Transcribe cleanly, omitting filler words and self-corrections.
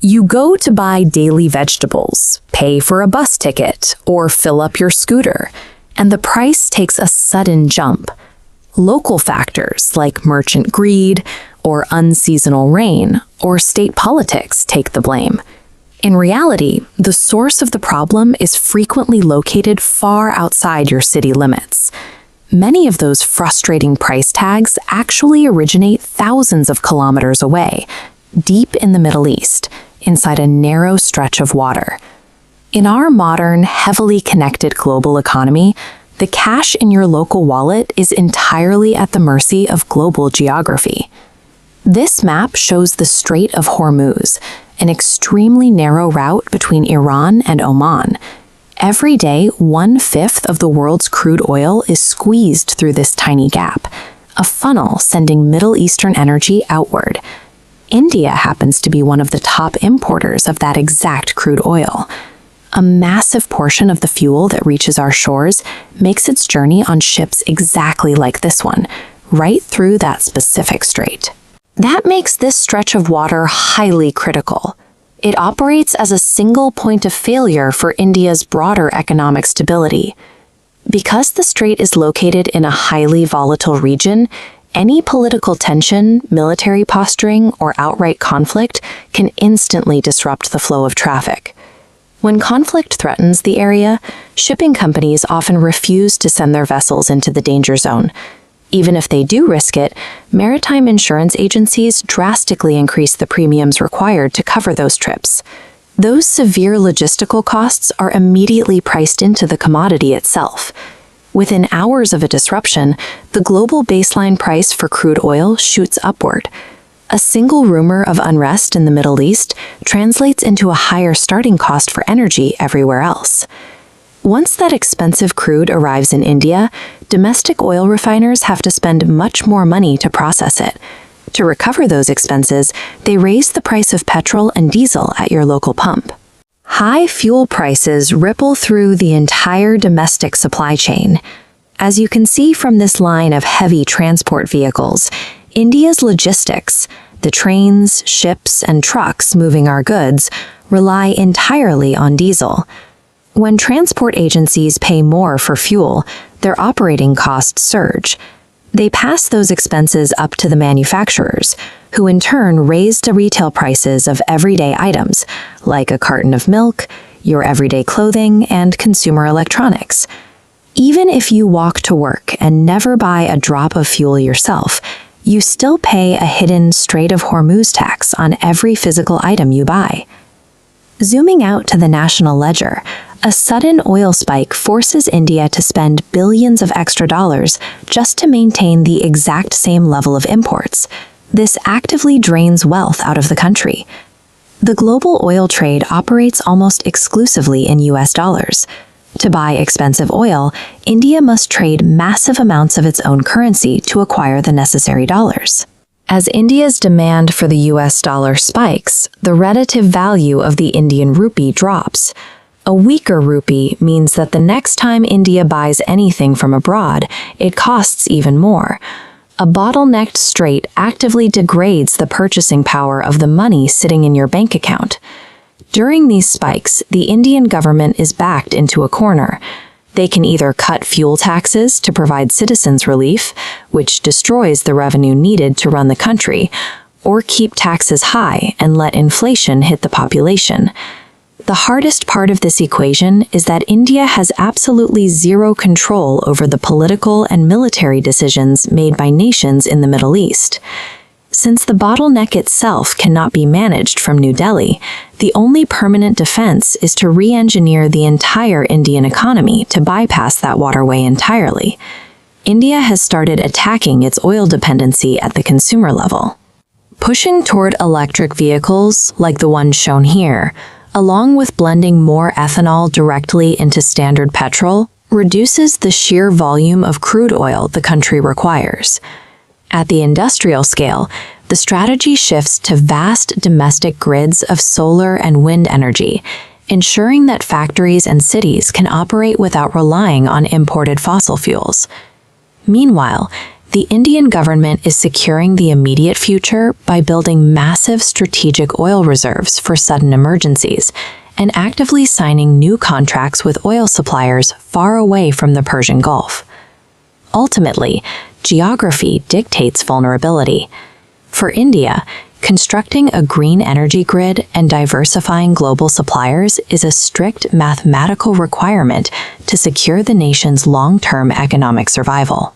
You go to buy daily vegetables, pay for a bus ticket, or fill up your scooter, and the price takes a sudden jump. Local factors like merchant greed, or unseasonal rain, or state politics take the blame. In reality, the source of the problem is frequently located far outside your city limits. Many of those frustrating price tags actually originate thousands of kilometers away, deep in the Middle East, inside a narrow stretch of water. In our modern, heavily connected global economy, the cash in your local wallet is entirely at the mercy of global geography. This map shows the Strait of Hormuz, an extremely narrow route between Iran and Oman. Every day, 1/5 of the world's crude oil is squeezed through this tiny gap, a funnel sending Middle Eastern energy outward. India happens to be one of the top importers of that exact crude oil. A massive portion of the fuel that reaches our shores makes its journey on ships exactly like this one, right through that specific strait. That makes this stretch of water highly critical. It operates as a single point of failure for India's broader economic stability. Because the strait is located in a highly volatile region, any political tension, military posturing, or outright conflict can instantly disrupt the flow of traffic. When conflict threatens the area, shipping companies often refuse to send their vessels into the danger zone. Even if they do risk it, maritime insurance agencies drastically increase the premiums required to cover those trips. Those severe logistical costs are immediately priced into the commodity itself. Within hours of a disruption, the global baseline price for crude oil shoots upward. A single rumor of unrest in the Middle East translates into a higher starting cost for energy everywhere else. Once that expensive crude arrives in India, domestic oil refiners have to spend much more money to process it. To recover those expenses, they raise the price of petrol and diesel at your local pump. High fuel prices ripple through the entire domestic supply chain. As you can see from this line of heavy transport vehicles, India's logistics, the trains, ships, and trucks moving our goods, rely entirely on diesel. When transport agencies pay more for fuel, their operating costs surge. They pass those expenses up to the manufacturers, who in turn raise the retail prices of everyday items, like a carton of milk, your everyday clothing, and consumer electronics. Even if you walk to work and never buy a drop of fuel yourself, you still pay a hidden Strait of Hormuz tax on every physical item you buy. Zooming out to the national ledger, a sudden oil spike forces India to spend billions of extra dollars just to maintain the exact same level of imports. This actively drains wealth out of the country. The global oil trade operates almost exclusively in US dollars. To buy expensive oil, India must trade massive amounts of its own currency to acquire the necessary dollars. As India's demand for the US dollar spikes, the relative value of the Indian rupee drops. A weaker rupee means that the next time India buys anything from abroad, it costs even more. A bottlenecked strait actively degrades the purchasing power of the money sitting in your bank account. During these spikes, the Indian government is backed into a corner. They can either cut fuel taxes to provide citizens relief, which destroys the revenue needed to run the country, or keep taxes high and let inflation hit the population. The hardest part of this equation is that India has absolutely zero control over the political and military decisions made by nations in the Middle East. Since the bottleneck itself cannot be managed from New Delhi, the only permanent defense is to re-engineer the entire Indian economy to bypass that waterway entirely. India has started attacking its oil dependency at the consumer level. Pushing toward electric vehicles, like the one shown here, along with blending more ethanol directly into standard petrol, reduces the sheer volume of crude oil the country requires. At the industrial scale, the strategy shifts to vast domestic grids of solar and wind energy, ensuring that factories and cities can operate without relying on imported fossil fuels. Meanwhile, The Indian government is securing the immediate future by building massive strategic oil reserves for sudden emergencies and actively signing new contracts with oil suppliers far away from the Persian Gulf. Ultimately, geography dictates vulnerability. For India, constructing a green energy grid and diversifying global suppliers is a strict mathematical requirement to secure the nation's long-term economic survival.